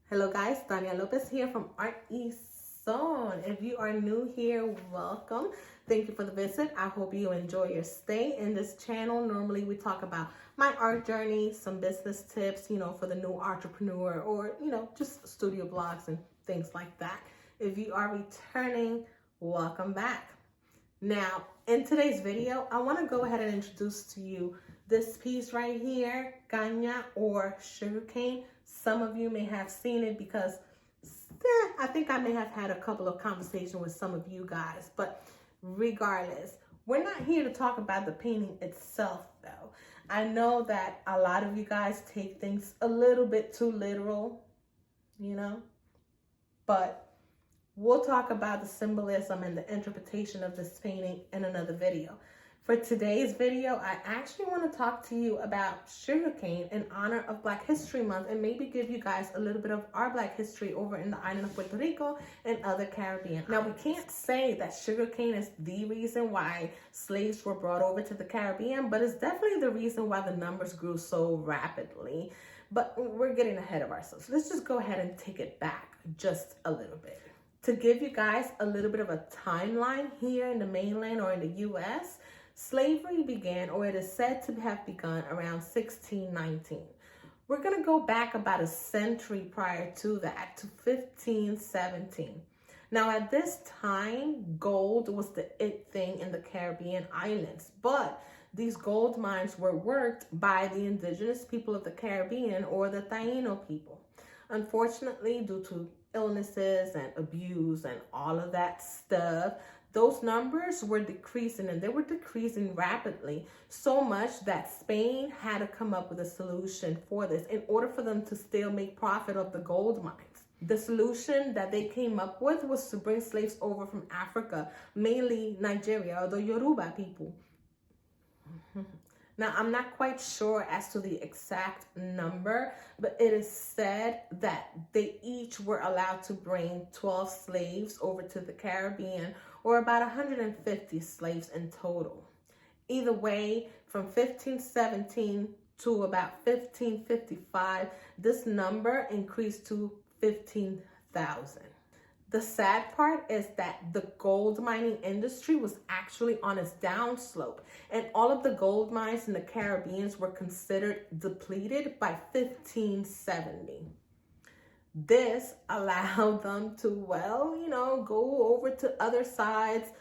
Hello guys, Tanya Lopez here from Art East Zone. If you are new here, welcome. Thank you for the visit. I hope you enjoy your stay in this channel. Normally we talk about my art journey, some business tips, for the new entrepreneur, or, just studio blogs and things like that. If you are returning, welcome back. Now, in today's video, I want to go ahead and introduce to you this piece right here, Caña or sugarcane. Some of you may have seen it because I think I may have had a couple of conversations with some of you guys, but regardless, we're not here to talk about the painting itself though. I know that a lot of you guys take things a little bit too literal, but we'll talk about the symbolism and the interpretation of this painting in another video. For today's video, I actually want to talk to you about sugarcane in honor of Black History Month and maybe give you guys a little bit of our Black history over in the island of Puerto Rico and other Caribbean. Now, we can't say that sugarcane is the reason why slaves were brought over to the Caribbean, but it's definitely the reason why the numbers grew so rapidly. But we're getting ahead of ourselves. Let's just go ahead and take it back just a little bit. To give you guys a little bit of a timeline here in the mainland or in the U.S., slavery began, or it is said to have begun, around 1619. We're going to go back about a century prior to that, to 1517. Now, at this time, gold was the it thing in the Caribbean islands, but these gold mines were worked by the indigenous people of the Caribbean, or the Taino people. Unfortunately, due to illnesses and abuse and all of that stuff, those numbers were decreasing, and they were decreasing rapidly, so much that Spain had to come up with a solution for this in order for them to still make profit of the gold mines. The solution that they came up with was to bring slaves over from Africa, mainly Nigeria, or the Yoruba people. Now, I'm not quite sure as to the exact number, but it is said that they each were allowed to bring 12 slaves over to the Caribbean, or about 150 slaves in total. Either way, from 1517 to about 1555, this number increased to 15,000. The sad part is that the gold mining industry was actually on its downslope, and all of the gold mines in the Caribbean were considered depleted by 1570. This allowed them to, go over to other sides,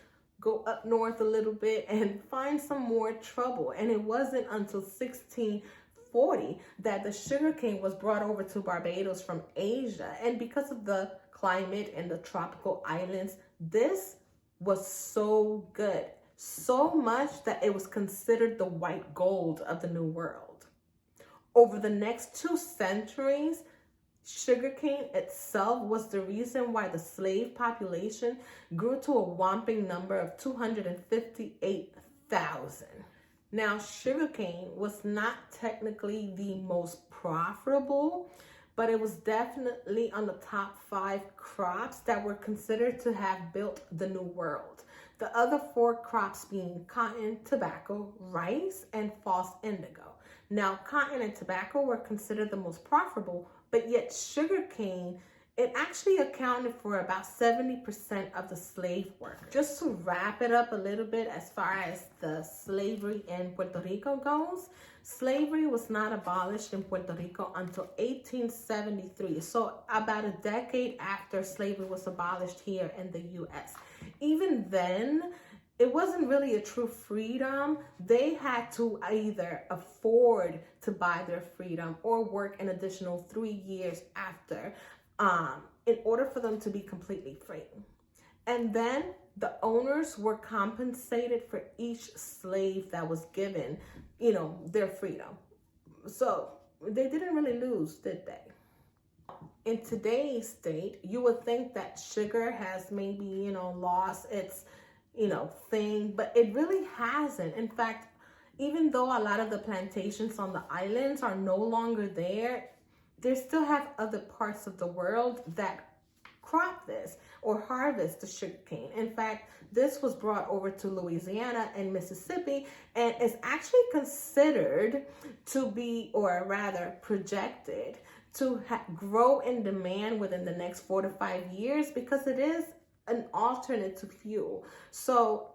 go up north a little bit and find some more trouble. And it wasn't until 1640 that the sugarcane was brought over to Barbados from Asia. And because of the climate and the tropical islands, this was so good, so much that it was considered the white gold of the New World. Over the next 2 centuries, sugarcane itself was the reason why the slave population grew to a whopping number of 258,000. Now, sugarcane was not technically the most profitable, but it was definitely on the top 5 crops that were considered to have built the New World. The other 4 crops being cotton, tobacco, rice, and false indigo. Now, cotton and tobacco were considered the most profitable, but yet sugarcane, it actually accounted for about 70% of the slave work. Just to wrap it up a little bit as far as the slavery in Puerto Rico goes, slavery was not abolished in Puerto Rico until 1873, so about a decade after slavery was abolished here in the U.S. Even then, it wasn't really a true freedom. They had to either afford to buy their freedom or work an additional 3 years after in order for them to be completely free. And then the owners were compensated for each slave that was given, their freedom. So they didn't really lose, did they? In today's state, you would think that sugar has maybe, lost its thing, but it really hasn't. In fact, even though a lot of the plantations on the islands are no longer there, they still have other parts of the world that crop this or harvest the sugarcane. In fact, this was brought over to Louisiana and Mississippi and is actually considered to be, or rather projected to grow in demand within the next 4 to 5 years, because it is an alternative fuel. So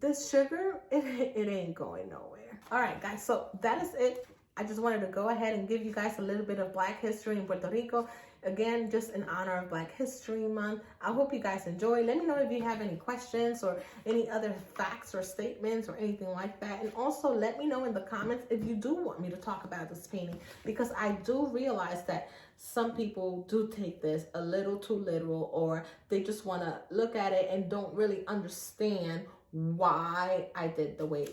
this sugar, it ain't going nowhere. All right, guys, so that is it. I just wanted to go ahead and give you guys a little bit of Black history in Puerto Rico. Again, just in honor of Black History Month. I hope you guys enjoy. Let me know if you have any questions or any other facts or statements or anything like that. And also let me know in the comments if you do want me to talk about this painting, because I do realize that some people do take this a little too literal, or they just want to look at it and don't really understand why I did the way,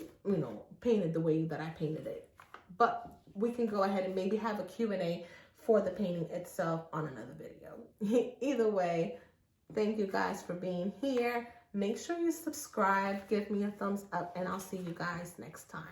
painted the way that I painted it. But we can go ahead and maybe have a Q&A for the painting itself on another video. Either way, thank you guys for being here. Make sure you subscribe, give me a thumbs up, and I'll see you guys next time.